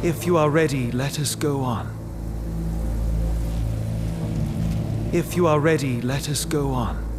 If you are ready, let us go on. If you are ready, let us go on.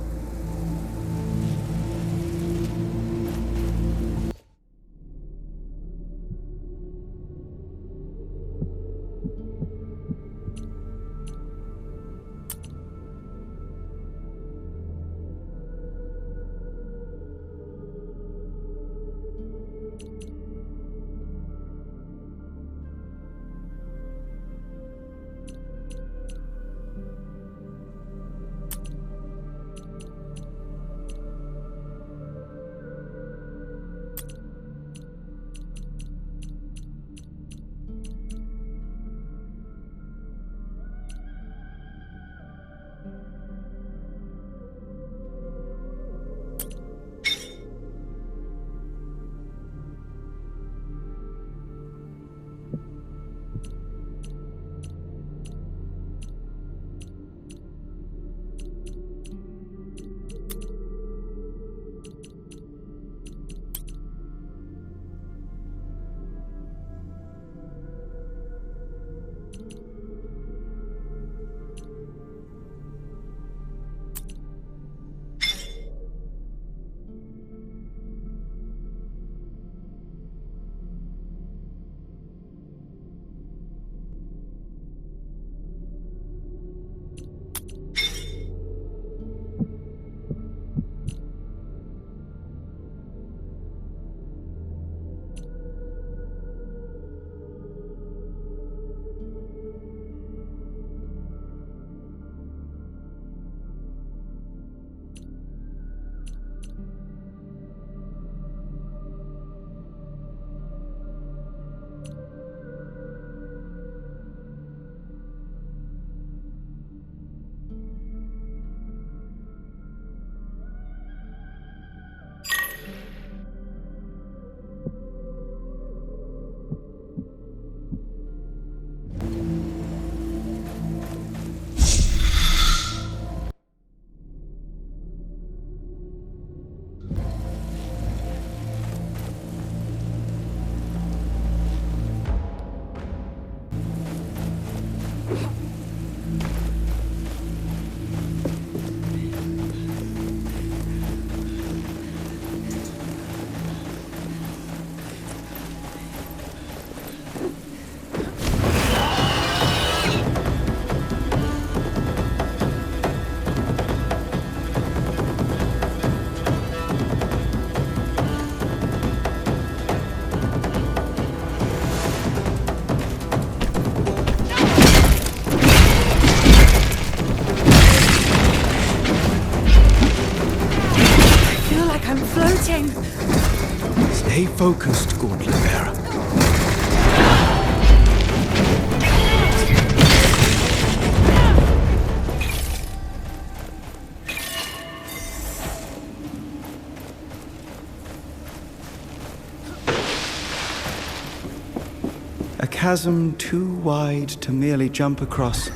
Stay focused, Gauntlet Bearer. A chasm too wide to merely jump across,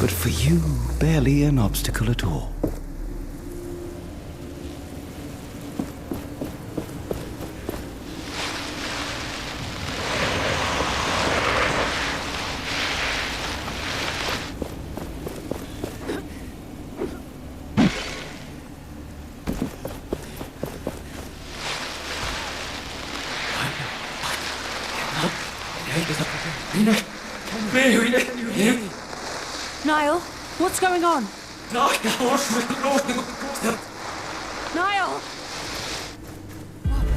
but for you, barely an obstacle at all. Niall, what's going on? Niall!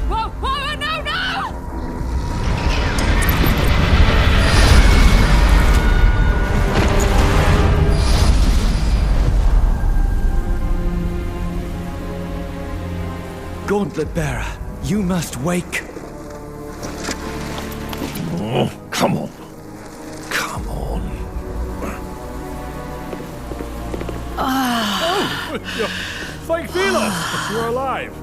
Whoa, whoa, no, no! Gauntlet Bearer, you must wake. Oh, come on. Come on. Thank Velos, you're alive.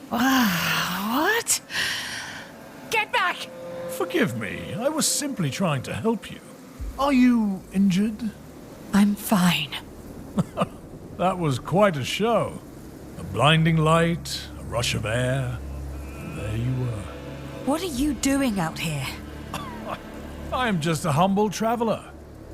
What? Get back! Forgive me, I was simply trying to help you. Are you injured? I'm fine. That was quite a show. A blinding light, a rush of air, and there you were. What are you doing out here? I am just a humble traveler.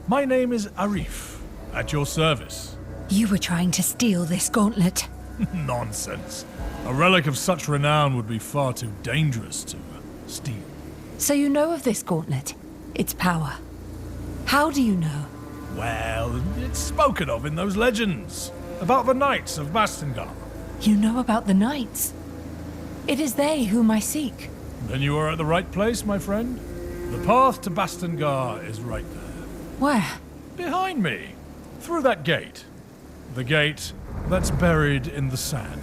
My name is Arif, at your service. You were trying to steal this gauntlet. Nonsense. A relic of such renown would be far too dangerous to steal. So you know of this gauntlet? Its power. How do you know? Well, it's spoken of in those legends about the knights of Bastengar. You know about the knights. It is they whom I seek. Then you are at the right place, my friend. The path to Bastengar is right there. Where? Behind me. Through that gate. The gate that's buried in the sand.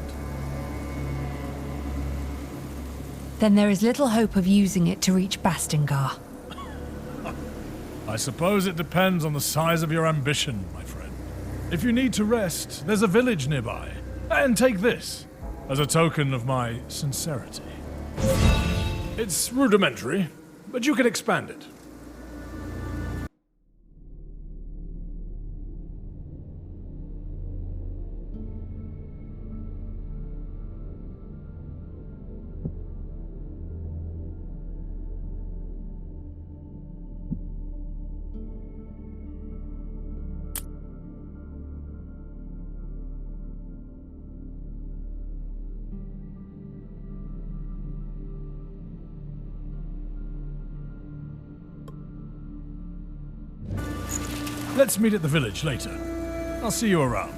Then there is little hope of using it to reach Bastengar. I suppose it depends on the size of your ambition, my friend. If you need to rest, there's a village nearby. And take this, as a token of my sincerity. It's rudimentary, but you can expand it. Let's meet at the village later. I'll see you around.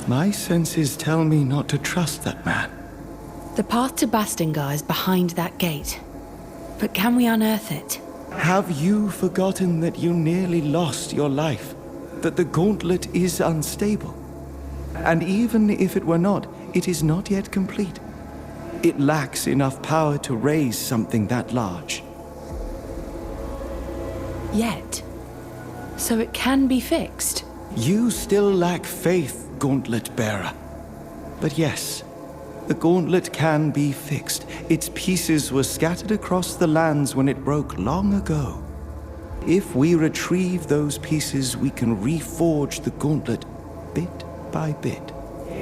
My senses tell me not to trust that man. The path to Bastengar is behind that gate. But can we unearth it? Have you forgotten that you nearly lost your life? That the gauntlet is unstable? And even if it were not, it is not yet complete. It lacks enough power to raise something that large. Yet. So it can be fixed. You still lack faith, Gauntlet Bearer. But yes, the gauntlet can be fixed. Its pieces were scattered across the lands when it broke long ago. If we retrieve those pieces, we can reforge the gauntlet bit by bit,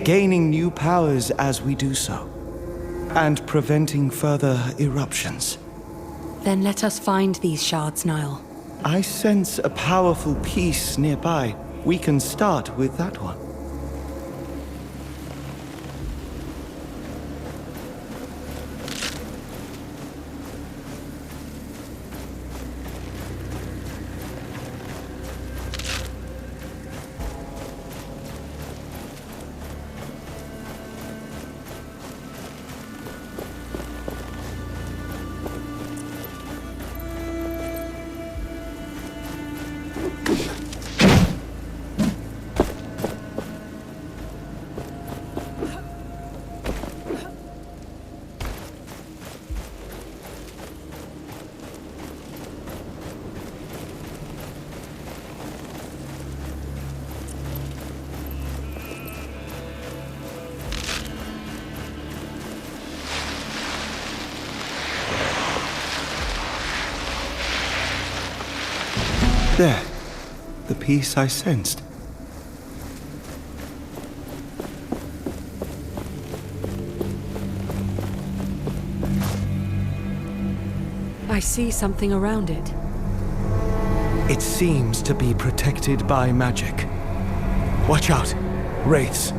gaining new powers as we do so, and preventing further eruptions. Then let us find these shards, Niall. I sense a powerful piece nearby. We can start with that one. There, the piece I sensed. I see something around it. It seems to be protected by magic. Watch out, wraiths.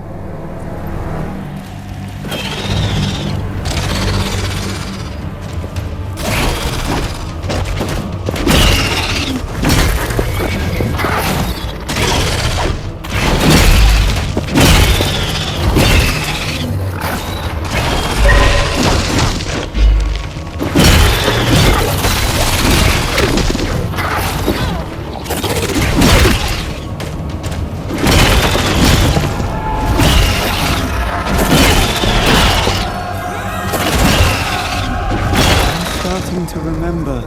To remember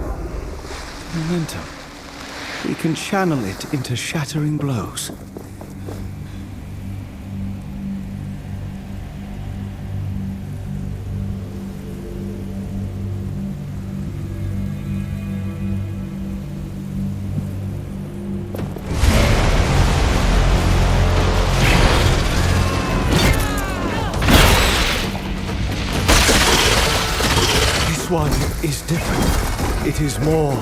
momentum. We can channel it into shattering blows. one is different. It is more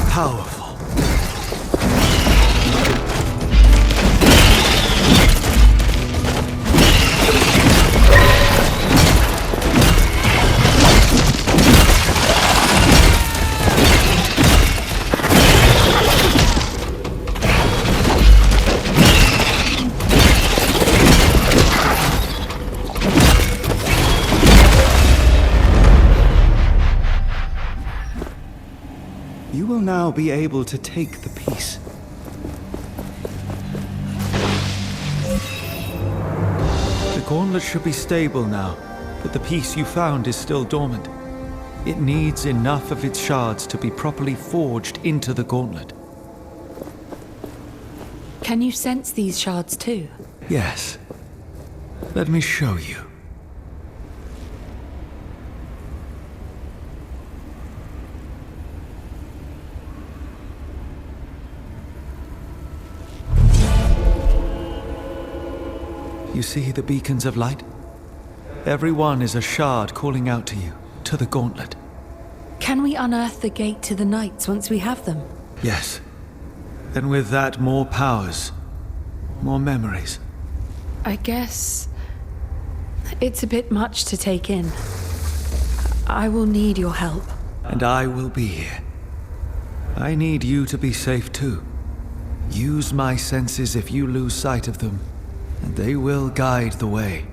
powerful. You will now be able to take the piece. The gauntlet should be stable now, but the piece you found is still dormant. It needs enough of its shards to be properly forged into the gauntlet. Can you sense these shards too? Yes. Let me show you. You see the beacons of light? Every one is a shard calling out to you, to the gauntlet. Can we unearth the gate to the Knights once we have them? Yes. And with that, more powers, more memories. I guess it's a bit much to take in. I will need your help. And I will be here. I need you to be safe too. Use my senses if you lose sight of them, and they will guide the way.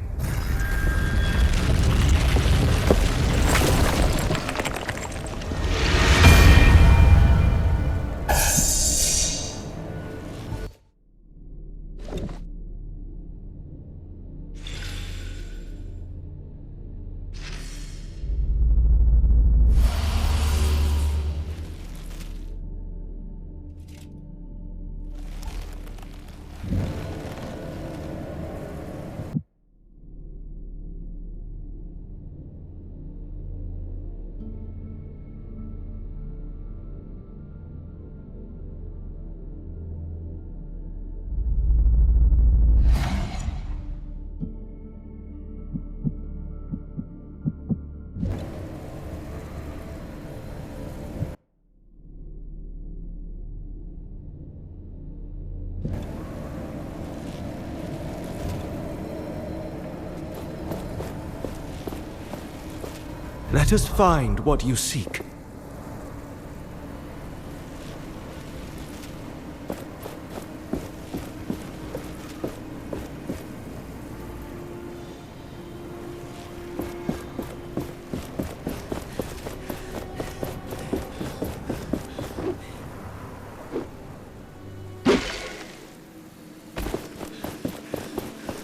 Let us find what you seek.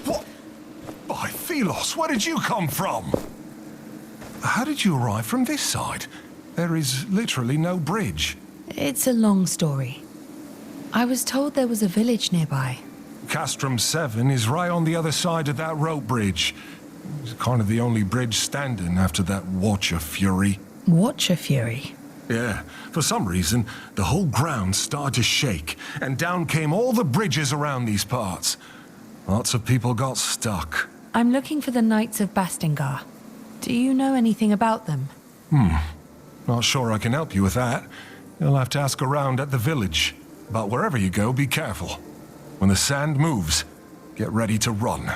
What? By Philos, where did you come from? How did you arrive from this side? There is literally no bridge. It's a long story. I was told there was a village nearby. Castrum 7 is right on the other side of that rope bridge. It's kind of the only bridge standing after that Watcher Fury. Watcher Fury? Yeah, for some reason, the whole ground started to shake, and down came all the bridges around these parts. Lots of people got stuck. I'm looking for the Knights of Bastingar. Do you know anything about them? Not sure I can help you with that. You'll have to ask around at the village. But wherever you go, be careful. When the sand moves, get ready to run.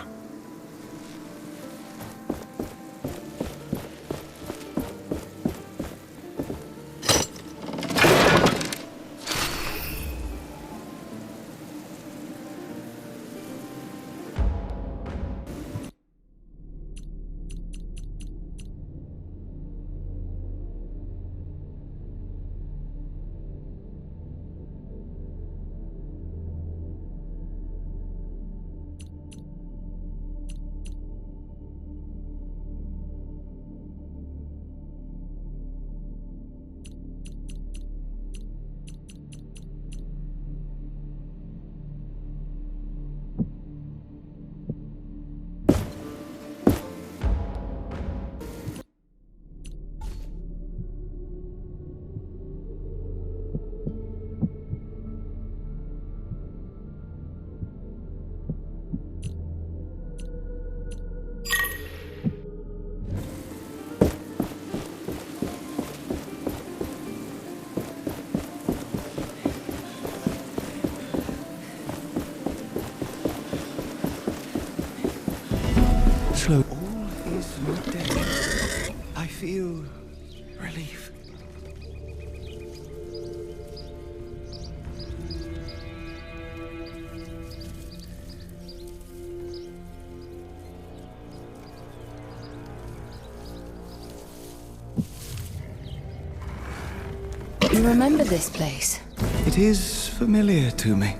feel relief. You remember this place? It is familiar to me.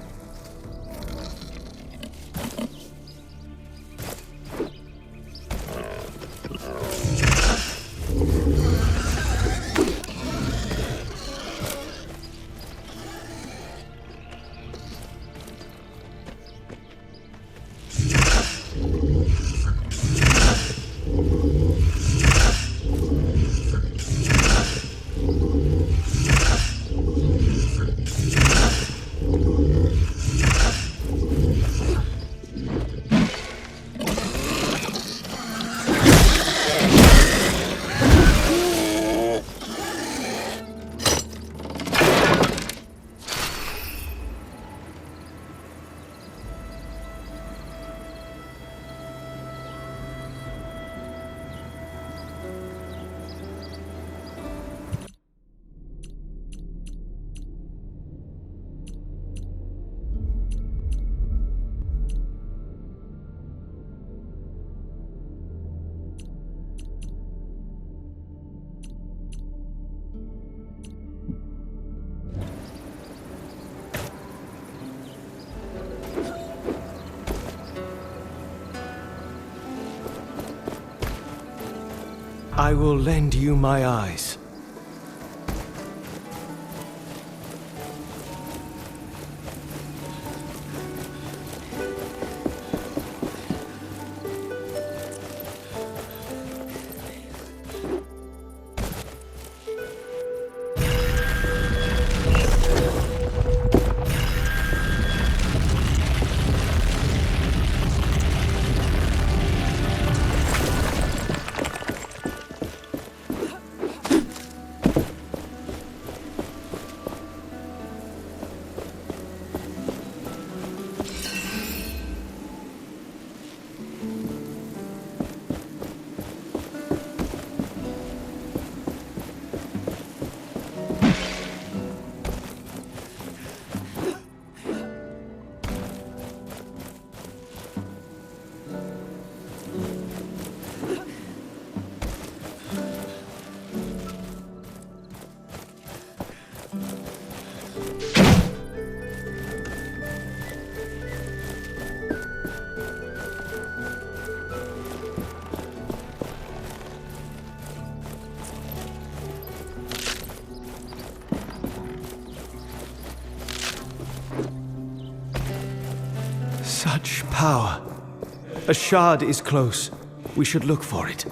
I will lend you my eyes. Such power. A shard is close. We should look for it.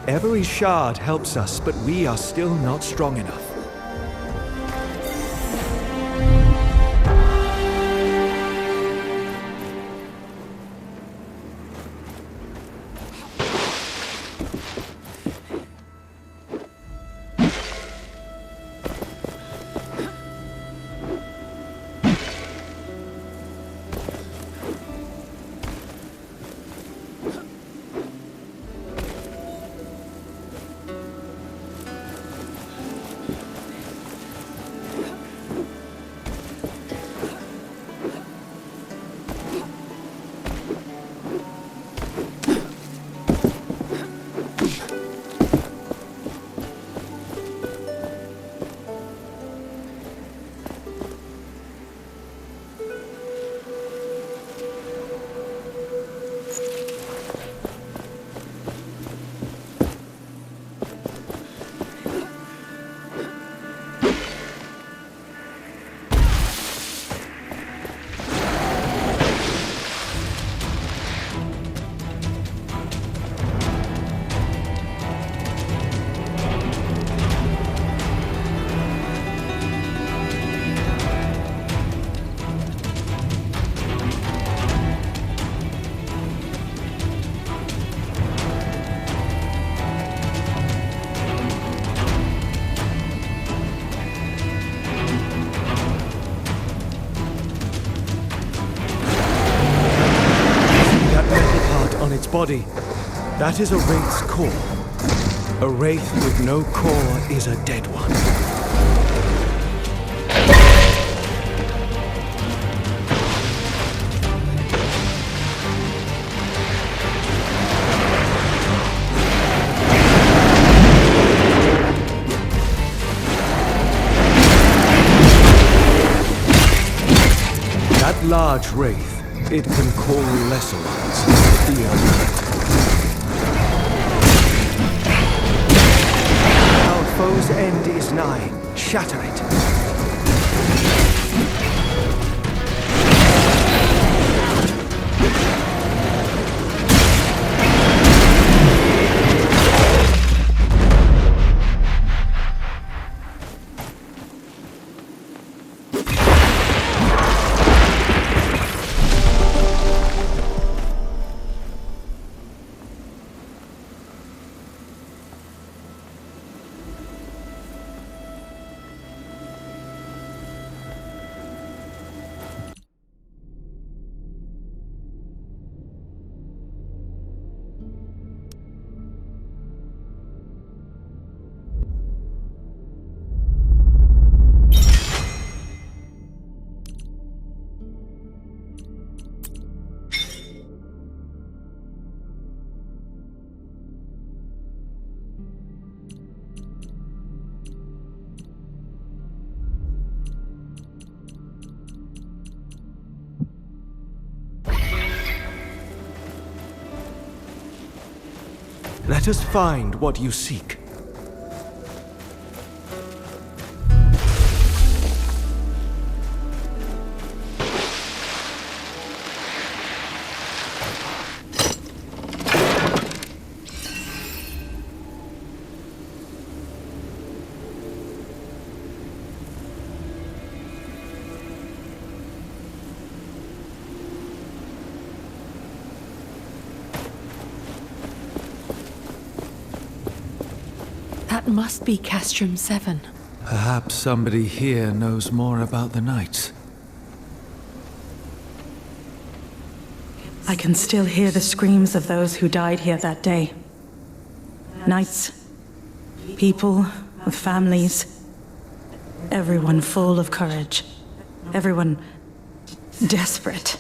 Every shard helps us, but we are still not strong enough. body. That is a wraith's core. A wraith with no core is a dead one. That large wraith, it can call lesser ones. Be alert. Our foe's end is nigh. Shatter it. Let us find what you seek. That must be Castrum 7. Perhaps somebody here knows more about the Knights. I can still hear the screams of those who died here that day. Knights, people with families, everyone full of courage, everyone desperate.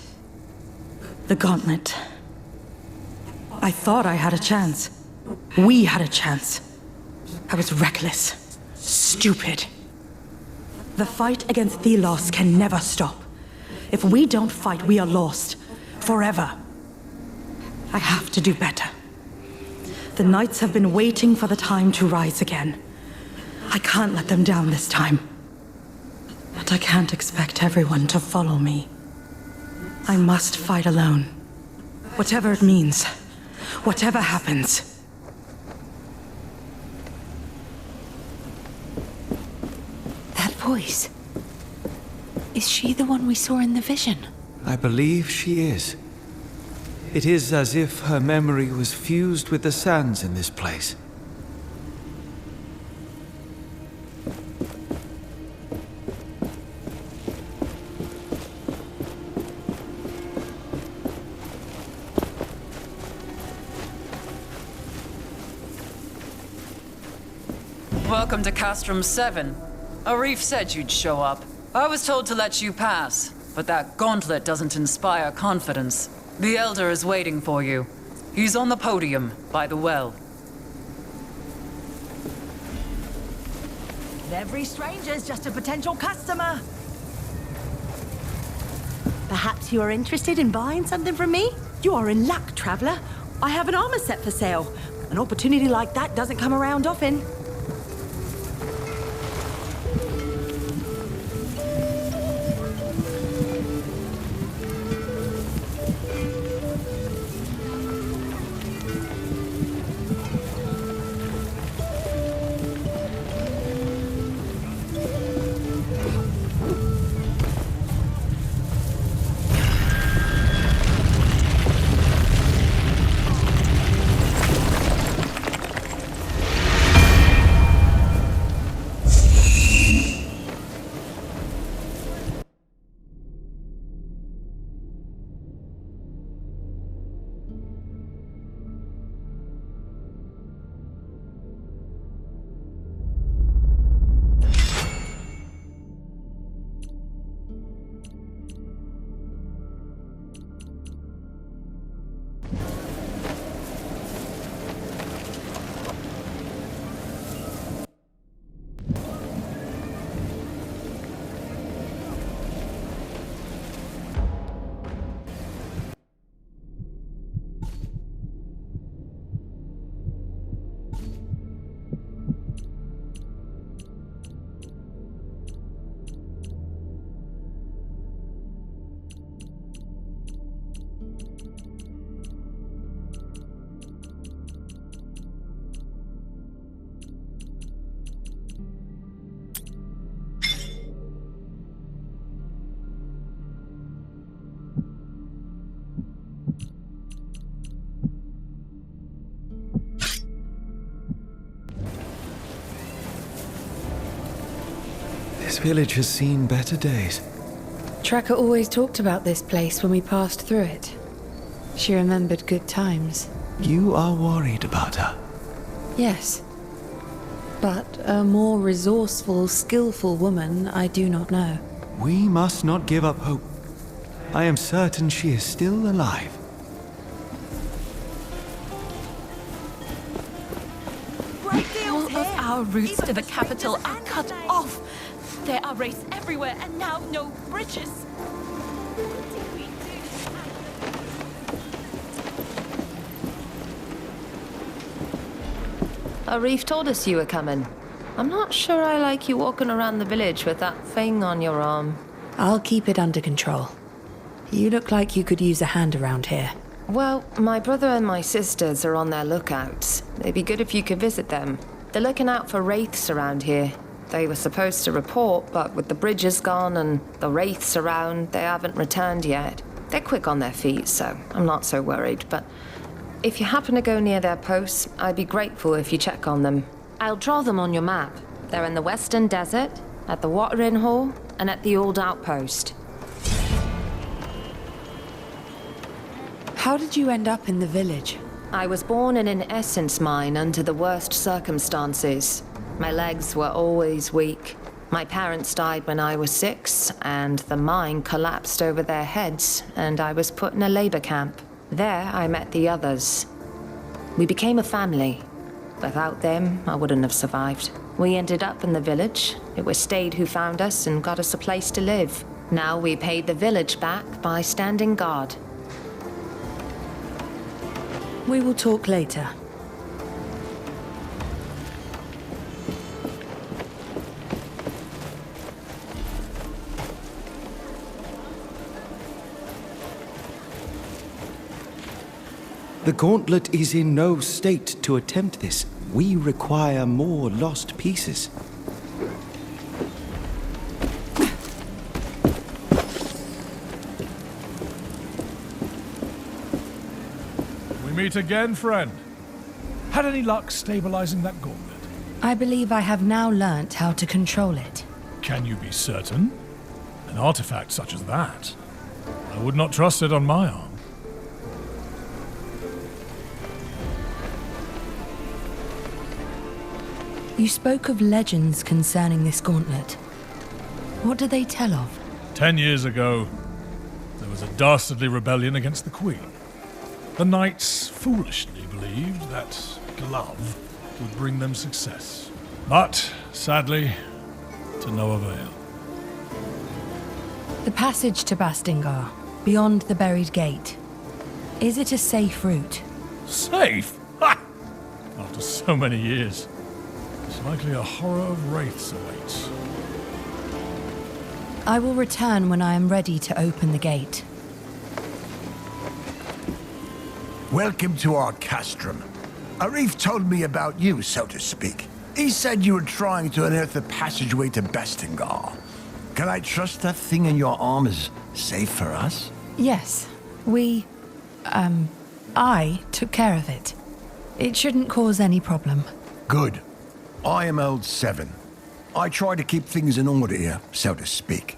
The gauntlet. I thought I had a chance. We had a chance. I was reckless, stupid. The fight against Thelos can never stop. If we don't fight, we are lost. Forever. I have to do better. The Knights have been waiting for the time to rise again. I can't let them down this time. But I can't expect everyone to follow me. I must fight alone. Whatever it means. Whatever happens. Voice. Is she the one we saw in the vision? I believe she is. It is as if her memory was fused with the sands in this place. Welcome to Castrum 7. Arif said you'd show up. I was told to let you pass, but that gauntlet doesn't inspire confidence. The Elder is waiting for you. He's on the podium, by the well. Every stranger's just a potential customer. Perhaps you are interested in buying something from me? You are in luck, traveler. I have an armor set for sale. An opportunity like that doesn't come around often. This village has seen better days. Tracker always talked about this place when we passed through it. She remembered good times. You are worried about her. Yes. But a more resourceful, skillful woman I do not know. We must not give up hope. I am certain she is still alive. All of our routes to the capital are cut off. There are wraiths everywhere, and now no bridges. Arif told us you were coming. I'm not sure I like you walking around the village with that thing on your arm. I'll keep it under control. You look like you could use a hand around here. Well, my brother and my sisters are on their lookouts. It'd be good if you could visit them. They're looking out for wraiths around here. They were supposed to report, but with the bridges gone and the wraiths around, they haven't returned yet. They're quick on their feet, so I'm not so worried, but if you happen to go near their posts, I'd be grateful if you check on them. I'll draw them on your map. They're in the Western Desert, at the Watering Hall, and at the Old Outpost. How did you end up in the village? I was born in an essence mine under the worst circumstances. My legs were always weak. My parents died when I was 6, and the mine collapsed over their heads, and I was put in a labor camp. There, I met the others. We became a family. Without them, I wouldn't have survived. We ended up in the village. It was Stade who found us and got us a place to live. Now we paid the village back by standing guard. We will talk later. The gauntlet is in no state to attempt this. We require more lost pieces. We meet again, friend. Had any luck stabilizing that gauntlet? I believe I have now learnt how to control it. Can you be certain? An artifact such as that, I would not trust it on my arm. You spoke of legends concerning this gauntlet. What do they tell of? 10 years ago, there was a dastardly rebellion against the Queen. The knights foolishly believed that glove would bring them success. But, sadly, to no avail. The passage to Bastingar, beyond the buried gate. Is it a safe route? Safe? Ha! After so many years, it's likely a horror of wraiths awaits. I will return when I am ready to open the gate. Welcome to our castrum. Arif told me about you, so to speak. He said you were trying to unearth a passageway to Bastingar. Can I trust that thing in your arm is safe for us? Yes, I took care of it. It shouldn't cause any problem. Good. I am old 7. I try to keep things in order here, so to speak.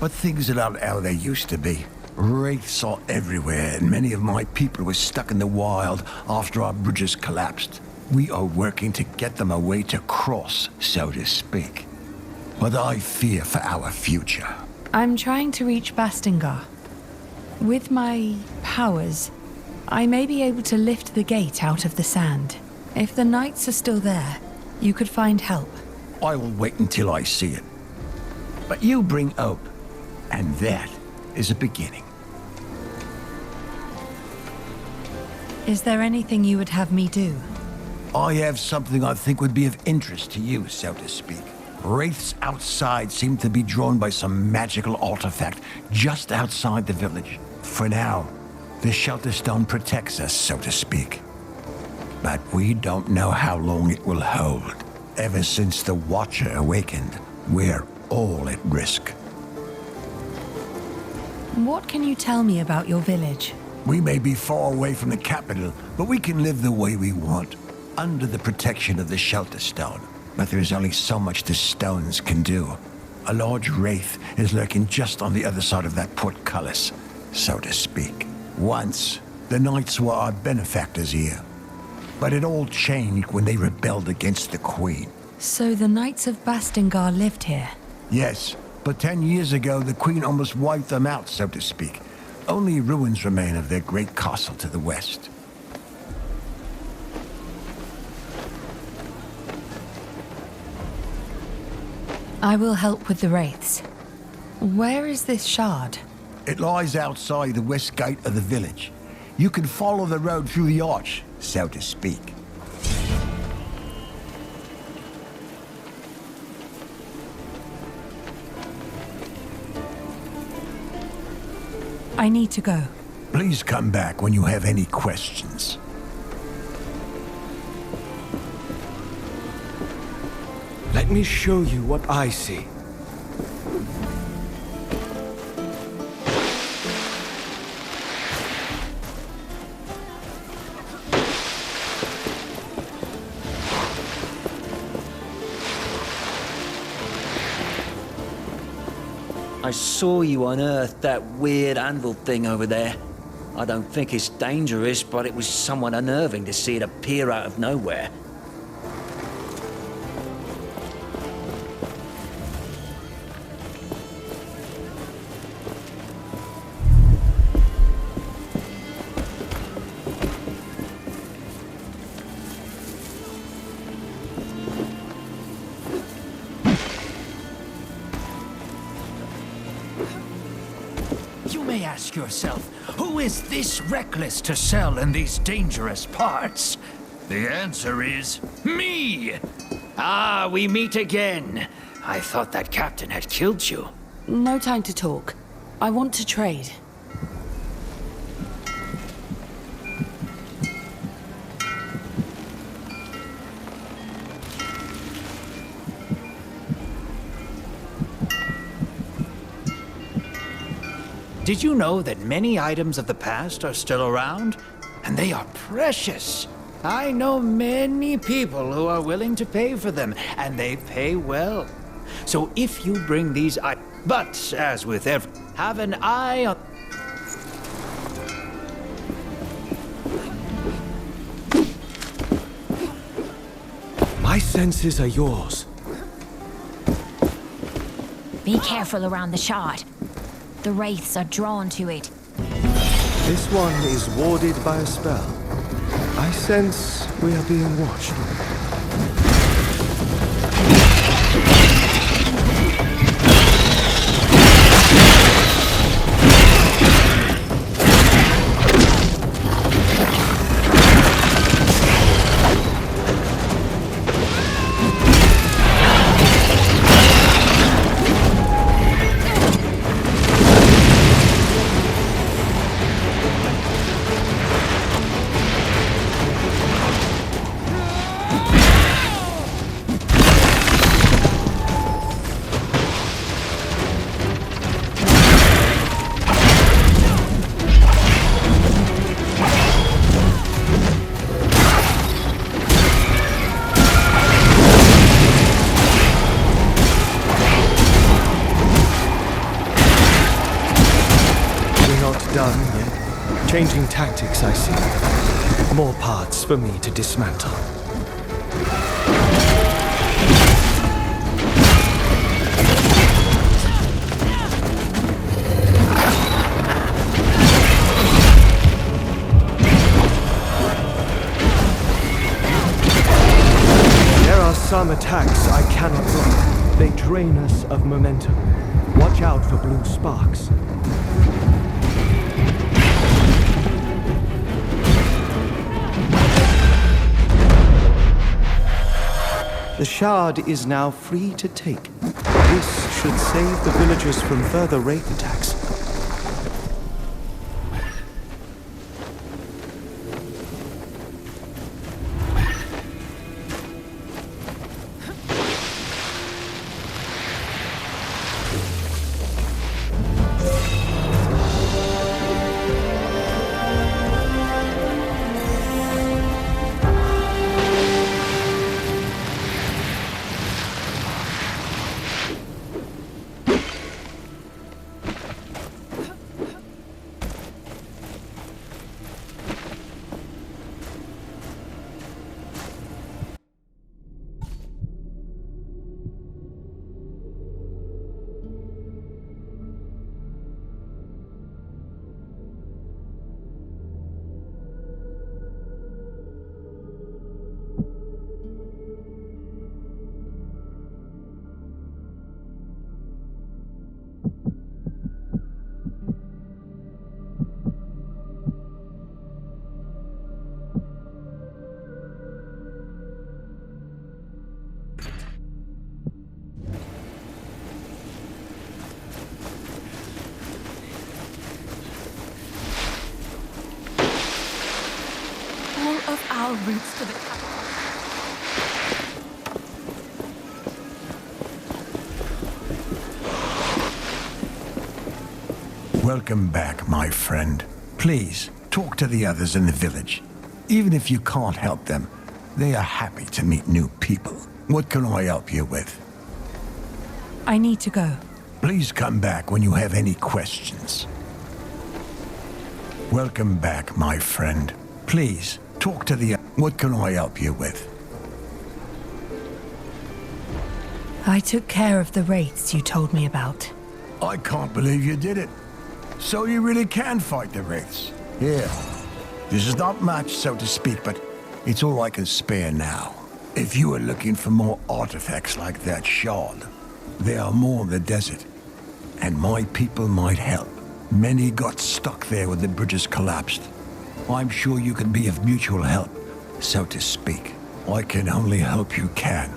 But things are not how they used to be. Wraiths are everywhere, and many of my people were stuck in the wild after our bridges collapsed. We are working to get them a way to cross, so to speak. But I fear for our future. I'm trying to reach Bastingar. With my powers, I may be able to lift the gate out of the sand. If the knights are still there, you could find help. I will wait until I see it. But you bring hope, and that is a beginning. Is there anything you would have me do? I have something I think would be of interest to you, so to speak. Wraiths outside seem to be drawn by some magical artifact just outside the village. For now, the shelter stone protects us, so to speak. But we don't know how long it will hold. Ever since the Watcher awakened, we're all at risk. What can you tell me about your village? We may be far away from the capital, but we can live the way we want, under the protection of the shelter stone. But there's only so much the stones can do. a large wraith is lurking just on the other side of that portcullis, so to speak. Once, the knights were our benefactors here. But it all changed when they rebelled against the Queen. So the Knights of Bastingar lived here? Yes, but 10 years ago, the Queen almost wiped them out, so to speak. Only ruins remain of their great castle to the west. I will help with the wraiths. Where is this shard? It lies outside the west gate of the village. You can follow the road through the arch, so to speak. I need to go. Please come back when you have any questions. Let me show you what I see. I saw you unearth that weird anvil thing over there. I don't think it's dangerous, but it was somewhat unnerving to see it appear out of nowhere. You may ask yourself, who is this reckless to sell in these dangerous parts? The answer is me! Ah, we meet again. I thought that captain had killed you. No time to talk. I want to trade. Did you know that many items of the past are still around? And they are precious. I know many people who are willing to pay for them, and they pay well. So if you bring these items, but as with every, have an eye on... My senses are yours. Be careful around the shard. The wraiths are drawn to it. This one is warded by a spell. I sense we are being watched. Done yet. Changing tactics, I see. More parts for me to dismantle. There are some attacks I cannot block. They drain us of momentum. Watch out for blue sparks. The shard is now free to take. This should save the villagers from further wraith attacks. of our routes to the capital. Welcome back, my friend. Please, talk to the others in the village. Even if you can't help them, they are happy to meet new people. What can I help you with? I need to go. Please come back when you have any questions. Welcome back, my friend. Please, talk to the... What can I help you with? I took care of the wraiths you told me about. I can't believe you did it. So you really can fight the wraiths. Here. This is not much, so to speak, but it's all I can spare now. If you are looking for more artifacts like that shard, there are more in the desert. And my people might help. Many got stuck there when the bridges collapsed. I'm sure you can be of mutual help, so to speak. I can only hope you can.